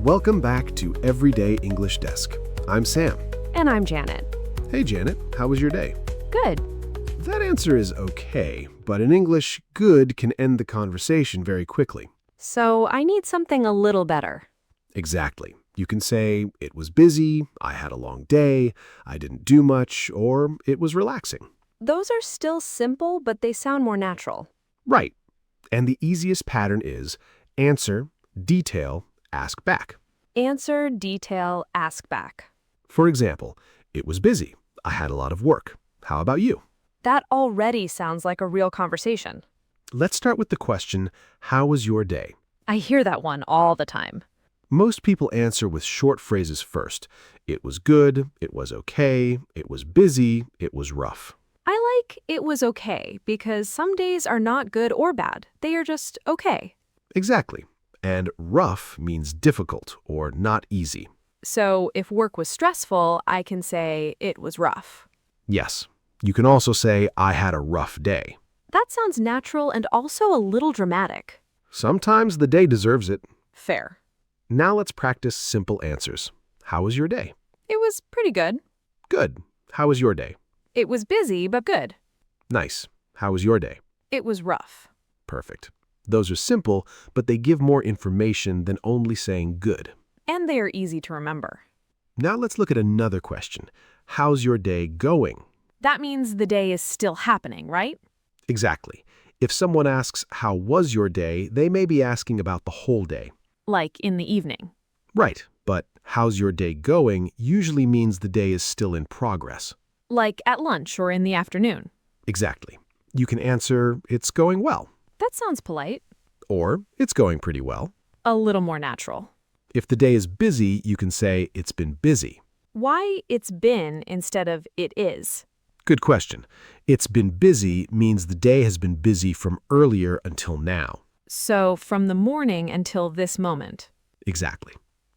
Welcome back to Everyday English Desk. I'm Sam. And I'm Janet. Hey Janet, how was your day? Good. That answer is okay, but in English, good can end the conversation very quickly. So I need something a little better. Exactly. You can say, it was busy, I had a long day, I didn't do much, or it was relaxing. Those are still simple, but they sound more natural. Right. And the easiest pattern is answer, detail, ask back. Answer, detail, ask back. For example, it was busy, I had a lot of work. How about you? That already sounds like a real conversation. Let's start with the question, how was your day? I hear that one all the time. Most people answer with short phrases first. It was good, it was okay, it was busy, it was rough. I like it was okay because some days are not good or bad. They are just okay. Exactly. And rough means difficult or not easy. So if work was stressful, I can say it was rough. Yes. You can also say, I had a rough day. That sounds natural and also a little dramatic. Sometimes the day deserves it. Fair. Now let's practice simple answers. How was your day? It was pretty good. Good. How was your day? It was busy, but good. Nice. How was your day? It was rough. Perfect. Those are simple, but they give more information than only saying good. And they are easy to remember. Now let's look at another question. How's your day going? That means the day is still happening, right? Exactly. If someone asks, how was your day, they may be asking about the whole day. Like in the evening. Right, but how's your day going usually means the day is still in progress. Like at lunch or in the afternoon. Exactly. You can answer, it's going well. That sounds polite. Or, it's going pretty well. A little more natural. If the day is busy, you can say, it's been busy. Why it's been instead of it is? Good question. It's been busy means the day has been busy from earlier until now. So from the morning until this moment. Exactly.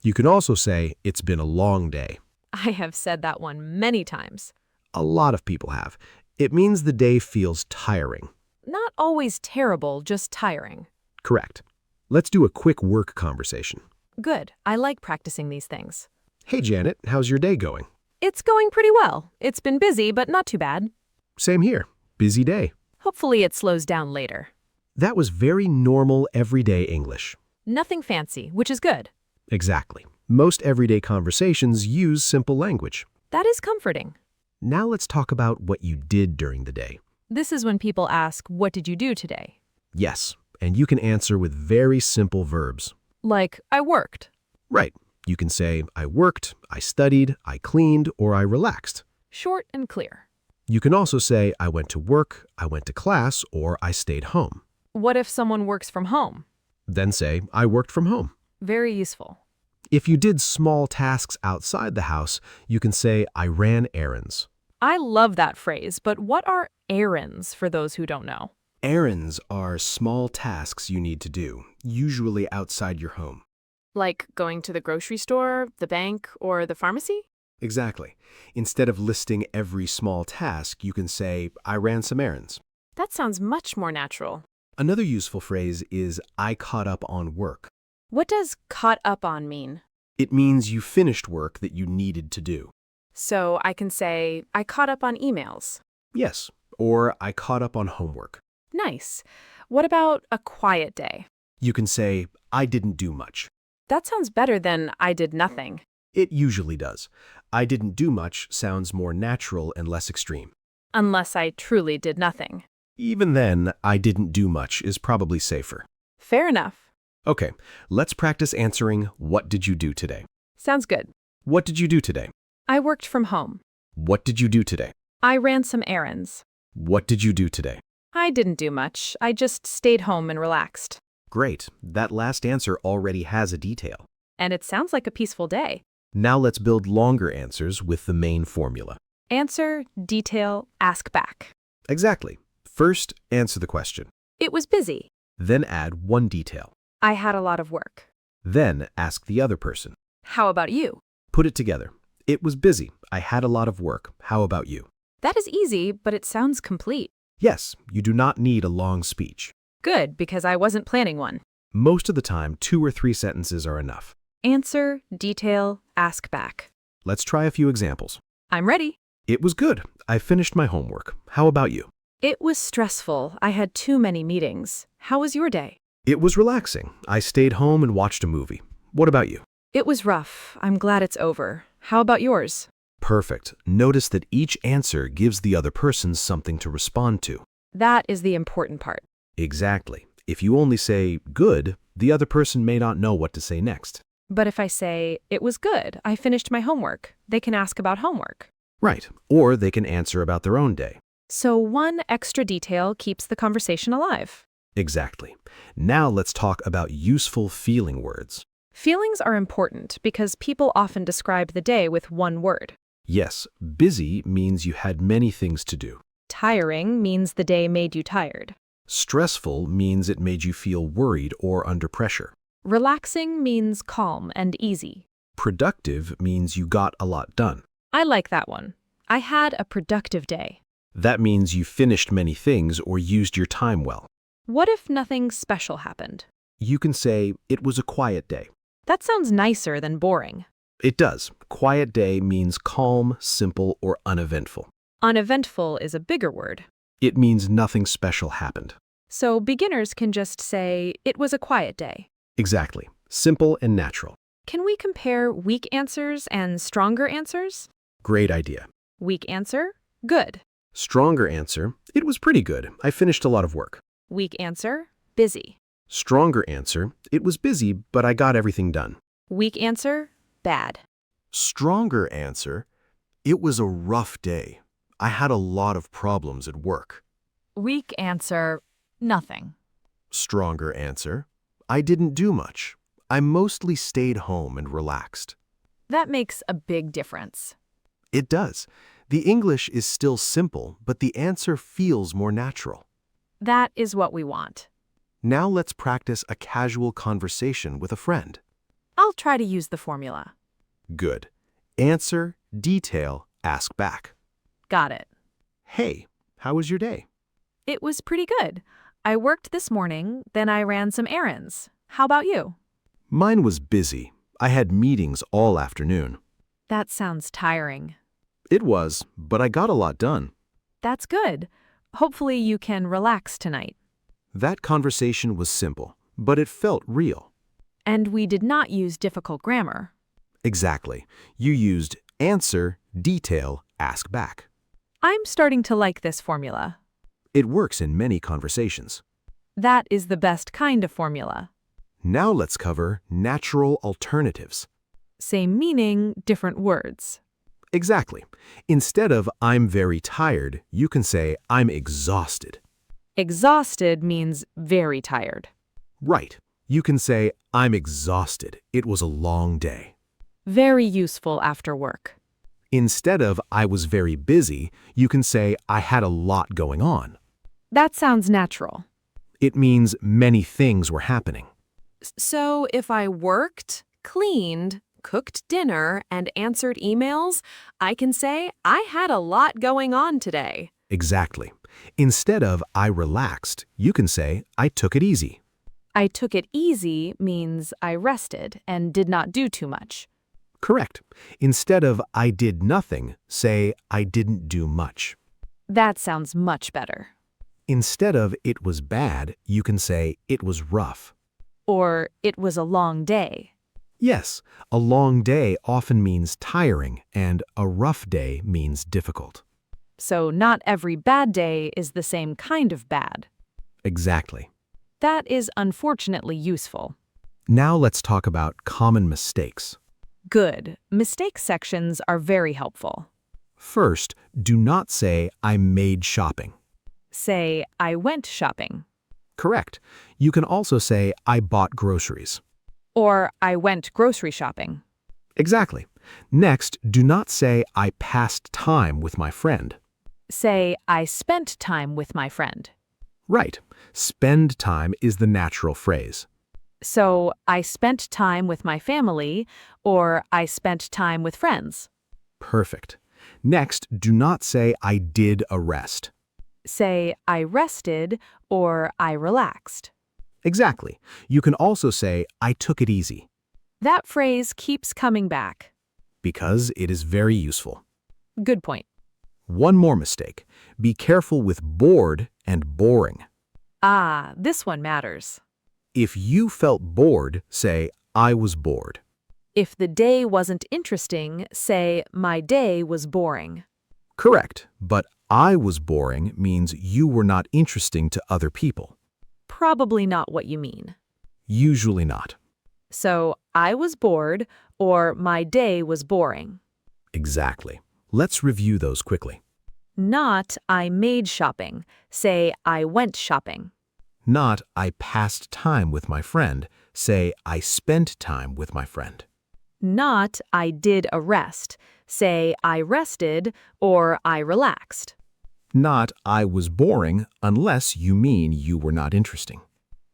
You can also say, it's been a long day. I have said that one many times. A lot of people have. It means the day feels tiring. Not always terrible, just tiring. Correct. Let's do a quick work conversation. Good. I like practicing these things. Hey Janet, how's your day going? It's going pretty well. It's been busy, but not too bad. Same here. Busy day. Hopefully it slows down later. That was very normal everyday English. Nothing fancy, which is good. Exactly. Most everyday conversations use simple language. That is comforting. Now let's talk about what you did during the day. This is when people ask, what did you do today? Yes, and you can answer with very simple verbs. Like, I worked. Right. You can say, I worked, I studied, I cleaned, or I relaxed. Short and clear. You can also say, I went to work, I went to class, or I stayed home. What if someone works from home? Then say, I worked from home. Very useful. If you did small tasks outside the house, you can say, I ran errands. I love that phrase, but what are errands for those who don't know? Errands are small tasks you need to do, usually outside your home. Like going to the grocery store, the bank, or the pharmacy? Exactly. Instead of listing every small task, you can say, I ran some errands. That sounds much more natural. Another useful phrase is, I caught up on work. What does caught up on mean? It means you finished work that you needed to do. So I can say, I caught up on emails. Yes, or I caught up on homework. Nice. What about a quiet day? You can say, I didn't do much. That sounds better than I did nothing. It usually does. I didn't do much sounds more natural and less extreme. Unless I truly did nothing. Even then, I didn't do much is probably safer. Fair enough. Okay, let's practice answering, what did you do today? Sounds good. What did you do today? I worked from home. What did you do today? I ran some errands. What did you do today? I didn't do much. I just stayed home and relaxed. Great. That last answer already has a detail. And it sounds like a peaceful day. Now let's build longer answers with the main formula. Answer, detail, ask back. Exactly. First, answer the question. It was busy. Then add one detail. I had a lot of work. Then ask the other person. How about you? Put it together. It was busy. I had a lot of work. How about you? That is easy, but it sounds complete. Yes, you do not need a long speech. Good, because I wasn't planning one. Most of the time, 2 or 3 sentences are enough. Answer, detail, ask back. Let's try a few examples. I'm ready. It was good. I finished my homework. How about you? It was stressful. I had too many meetings. How was your day? It was relaxing. I stayed home and watched a movie. What about you? It was rough. I'm glad it's over. How about yours? Perfect. Notice that each answer gives the other person something to respond to. That is the important part. Exactly. If you only say good, the other person may not know what to say next. But if I say, it was good, I finished my homework, they can ask about homework. Right. Or they can answer about their own day. So one extra detail keeps the conversation alive. Exactly. Now let's talk about useful feeling words. Feelings are important because people often describe the day with one word. Yes, busy means you had many things to do. Tiring means the day made you tired. Stressful means it made you feel worried or under pressure. Relaxing means calm and easy. Productive means you got a lot done. I like that one. I had a productive day. That means you finished many things or used your time well. What if nothing special happened? You can say, it was a quiet day. That sounds nicer than boring. It does. Quiet day means calm, simple, or uneventful. Uneventful is a bigger word. It means nothing special happened. So beginners can just say, it was a quiet day. Exactly. Simple and natural. Can we compare weak answers and stronger answers? Great idea. Weak answer, good. Stronger answer, it was pretty good. I finished a lot of work. Weak answer, busy. Stronger answer, it was busy, but I got everything done. Weak answer, bad. Stronger answer, it was a rough day. I had a lot of problems at work. Weak answer, nothing. Stronger answer, I didn't do much. I mostly stayed home and relaxed. That makes a big difference. It does. The English is still simple, but the answer feels more natural. That is what we want. Now let's practice a casual conversation with a friend. I'll try to use the formula. Good. Answer, detail, ask back. Got it. Hey, how was your day? It was pretty good. I worked this morning, then I ran some errands. How about you? Mine was busy. I had meetings all afternoon. That sounds tiring. It was, but I got a lot done. That's good. Hopefully you can relax tonight. That conversation was simple, but it felt real. And we did not use difficult grammar. Exactly. You used answer, detail, ask back. I'm starting to like this formula. It works in many conversations. That is the best kind of formula. Now let's cover natural alternatives. Same meaning, different words. Exactly. Instead of I'm very tired, you can say I'm exhausted. Exhausted means very tired. Right. You can say I'm exhausted. It was a long day. Very useful after work. Instead of I was very busy, you can say I had a lot going on. That sounds natural. It means many things were happening. So if I worked, cleaned, cooked dinner, and answered emails, I can say I had a lot going on today. Exactly. Instead of I relaxed, you can say I took it easy. I took it easy means I rested and did not do too much. Correct. Instead of I did nothing, say I didn't do much. That sounds much better. Instead of it was bad, you can say it was rough. Or it was a long day. Yes, a long day often means tiring, and a rough day means difficult. So not every bad day is the same kind of bad. Exactly. That is unfortunately useful. Now let's talk about common mistakes. Good. Mistake sections are very helpful. First, do not say I made shopping. Say, I went shopping. Correct. You can also say I bought groceries. Or I went grocery shopping. Exactly. Next, do not say I passed time with my friend. Say, I spent time with my friend. Right. Spend time is the natural phrase. So, I spent time with my family, or I spent time with friends. Perfect. Next, do not say I did a rest. Say, I rested, or I relaxed. Exactly. You can also say I took it easy. That phrase keeps coming back. because it is very useful. Good point. One more mistake. Be careful with bored and boring. Ah, this one matters. If you felt bored, say, I was bored. If the day wasn't interesting, say, my day was boring. Correct, but I was boring means you were not interesting to other people. Probably not what you mean. Usually not. So, I was bored or my day was boring. Exactly. Let's review those quickly. Not I made shopping. Say, I went shopping. Not I passed time with my friend. Say, I spent time with my friend. Not I did a rest. Say, I rested or I relaxed. Not I was boring unless you mean you were not interesting.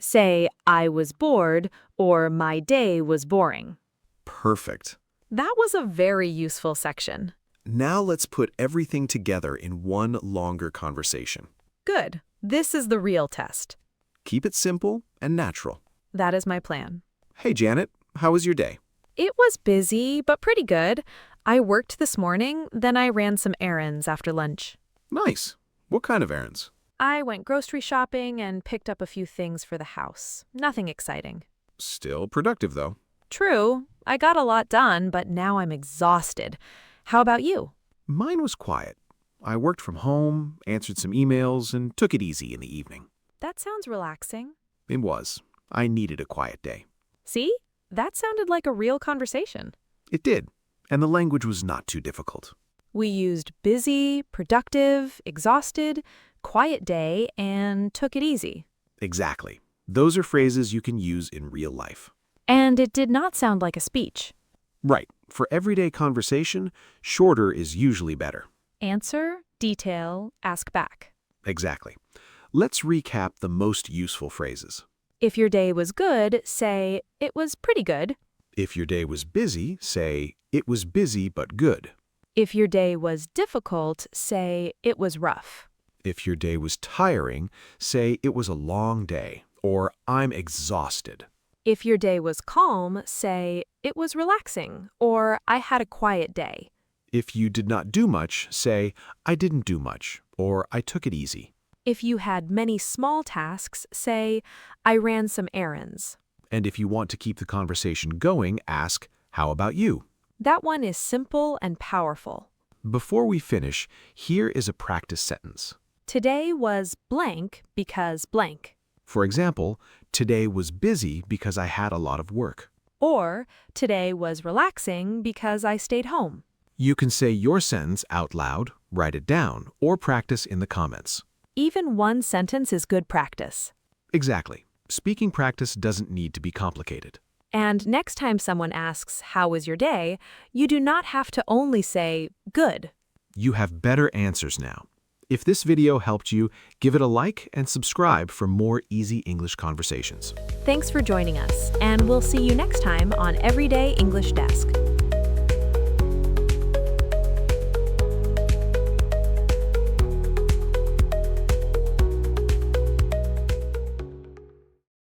Say, I was bored or my day was boring. Perfect. That was a very useful section. Now let's put everything together in one longer conversation. Good. This is the real test. Keep it simple and natural. That is my plan. Hey, Janet, how was your day? It was busy, but pretty good. I worked this morning, then I ran some errands after lunch. Nice. What kind of errands? I went grocery shopping and picked up a few things for the house. Nothing exciting. Still productive, though. True, I got a lot done, but now I'm exhausted. How about you? Mine was quiet. I worked from home, answered some emails, and took it easy in the evening. That sounds relaxing. It was. I needed a quiet day. See? That sounded like a real conversation. It did, and the language was not too difficult. We used busy, productive, exhausted, quiet day, and took it easy. Exactly. Those are phrases you can use in real life. And it did not sound like a speech. Right. For everyday conversation, shorter is usually better. Answer, detail, ask back. Exactly. Let's recap the most useful phrases. If your day was good, say, it was pretty good. If your day was busy, say, it was busy but good. If your day was difficult, say, it was rough. If your day was tiring, say, it was a long day, or I'm exhausted. If your day was calm, say, it was relaxing, or I had a quiet day. If you did not do much, say, I didn't do much, or I took it easy. If you had many small tasks, say, I ran some errands. And if you want to keep the conversation going, ask, how about you? That one is simple and powerful. Before we finish, here is a practice sentence. Today was blank because blank. For example, today was busy because I had a lot of work. Or, today was relaxing because I stayed home. You can say your sentence out loud, write it down, or practice in the comments. Even one sentence is good practice. Exactly. Speaking practice doesn't need to be complicated. And next time someone asks, how was your day, you do not have to only say, good. You have better answers now. If this video helped you, give it a like and subscribe for more easy English conversations. Thanks for joining us, and we'll see you next time on Everyday English Desk.